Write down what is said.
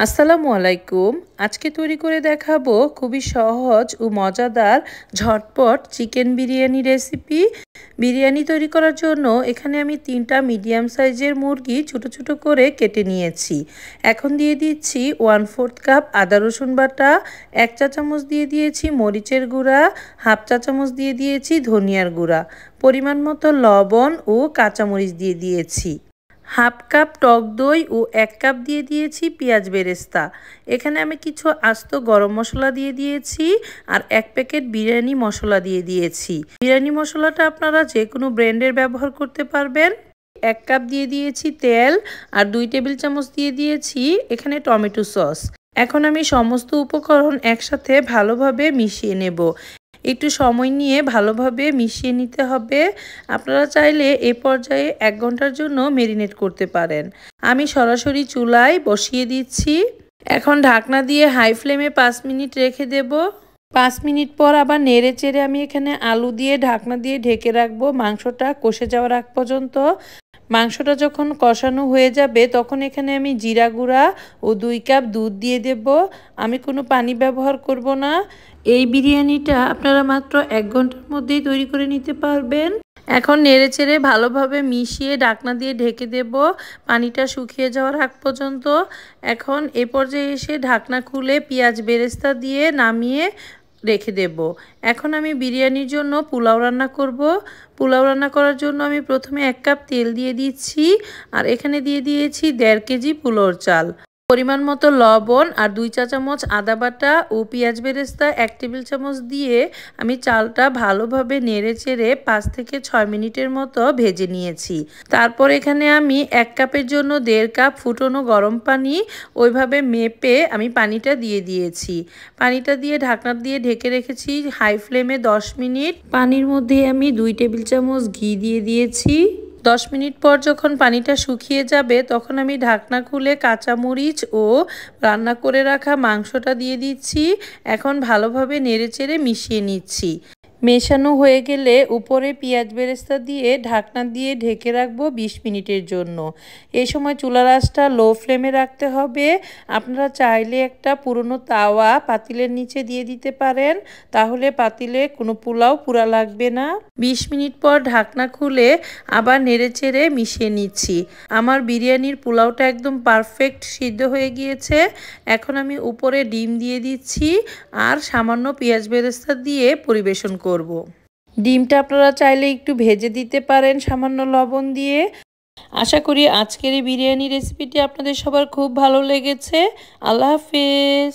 আসসালামু আলাইকুম। আজকে তৈরি করে দেখাবো খুবই সহজ ও মজাদার ঝটপট চিকেন বিরিয়ানি রেসিপি। বিরিয়ানি তৈরি করার জন্য এখানে আমি 3টা মিডিয়াম সাইজের মুরগি ছোট ছোট করে কেটে নিয়েছি। এখন দিয়ে দিচ্ছি 1/4 কাপ আদা রসুন বাটা, 1 চা চামচ দিয়ে দিয়েছি মরিচের গুঁড়া, হাফ চা চামচ দিয়ে দিয়েছি ধনিয়ার গুঁড়া, পরিমাণ মতো লবণ ও কাঁচামরিচ দিয়ে দিয়েছি। হাফ কাপ টক দই ও 1 কাপ দিয়ে দিয়েছি পেঁয়াজ বেরেস্তা। এখানে আমি কিছু আস্ত গরম মশলা দিয়ে দিয়েছি আর 1 প্যাকেট বিরিয়ানি মশলা দিয়ে দিয়েছি। বিরিয়ানি মশলাটা আপনারা যে কোনো ব্র্যান্ডের ব্যবহার করতে পারবেন। 1 কাপ দিয়ে দিয়েছি তেল আর 2 টেবিল চামচ দিয়ে দিয়েছি এখানে টমেটো সস। এখন আমি সমস্ত উপকরণ একসাথে ভালোভাবে মিশিয়ে নেব। একটু সময় নিয়ে ভালোভাবে মিশিয়ে নিতে হবে। আপনারা চাইলে এ পর্যায়ে 1 ঘন্টার জন্য ম্যারিনেট করতে পারেন। আমি সরাসরি চুলায় বসিয়ে দিচ্ছি। এখন ঢাকনা দিয়ে হাই ফ্লেমে 5 মিনিট রেখে দেব। 5 মিনিট পর আবার নেড়ে চেড়ে আমি এখানে আলু দিয়ে ঢাকনা দিয়ে ঢেকে রাখবো মাংসটা কষে যাওয়ার আগ পর্যন্ত। মাংসটা যখন কষানো হয়ে যাবে তখন এখানে আমি জিরা গুঁড়া ও 2 কাপ দুধ দিয়ে দেব। আমি কোনো পানি ব্যবহার করব না। এই বিরিয়ানিটা আপনারা মাত্র 1 ঘন্টার মধ্যেই তৈরি করে নিতে পারবেন। এখন নেড়েচেড়ে ভালোভাবে মিশিয়ে ঢাকনা দিয়ে ঢেকে দেব পানিটা শুকিয়ে যাওয়ার আগ পর্যন্ত। এখন এ পর্যায়ে এসে ঢাকনা খুলে পেঁয়াজ বেরেস্তা দিয়ে নামিয়ে রেখে দেব। এখন আমি বিরিয়ানির জন্য পোলাও রান্না করব। পোলাও রান্না করার জন্য আমি প্রথমে 1 কাপ তেল দিয়ে দিচ্ছি আর এখানে দিয়ে দিয়েছি 1.5 কেজি পোলাওর চাল, পরিমাণ মতো লবণ আর 2 চা চামচ আদা বাটা ও পেঁয়াজ বেরেস্তা 1 টেবিল চামচ দিয়ে আমি চালটা ভালোভাবে নেড়েচেড়ে 5 থেকে 6 মিনিটের মতো ভেজে নিয়েছি। তারপর এখানে আমি 1 কাপের জন্য 1.5 কাপ ফুটনো গরম পানি ওইভাবে মেপে আমি পানিটা দিয়ে দিয়েছি। পানিটা দিয়ে ঢাকনা দিয়ে ঢেকে রেখেছি হাই ফ্লেমে 10 মিনিট। পানির মধ্যে আমি 2 টেবিল চামচ ঘি দিয়ে দিয়েছি। 10 মিনিট পর যখন পানিটা শুকিয়ে যাবে তখন আমি ঢাকনা খুলে কাঁচামরিচ ও রান্না করে রাখা মাংসটা দিয়ে দিচ্ছি। এখন ভালোভাবে নেড়েচেড়ে মিশিয়ে নিচ্ছি। মেশানো হয়ে গেলে উপরে পেঁয়াজ বেরেস্তা দিয়ে ঢাকনা দিয়ে ঢেকে রাখবো 20 মিনিটের জন্য। এই সময় চুলার আঁচটা লো ফ্লেমে রাখতে হবে। আপনারা চাইলে একটা পুরনো তাওয়া পাতিলের নিচে দিয়ে দিতে পারেন, তাহলে পাতিলে কোনো পোলাও পুড়া লাগবে না। 20 মিনিট পর ঢাকনা খুলে আবার নেড়েচেড়ে মিশিয়ে নিচ্ছি। আমার বিরিয়ানির পোলাওটা একদম পারফেক্ট সিদ্ধ হয়ে গিয়েছে। এখন আমি উপরে ডিম দিয়ে দিচ্ছি আর সামান্য পেঁয়াজ বেরেস্তা দিয়ে পরিবেশন করব। ডিমটা আপনারা চাইলে একটু ভেজে দিতে পারেন সামান্য লবণ দিয়ে। আশা করি আজকের এই বিরিয়ানি রেসিপিটি আপনাদের সবার খুব ভালো লেগেছে। আল্লাহ হাফেজ।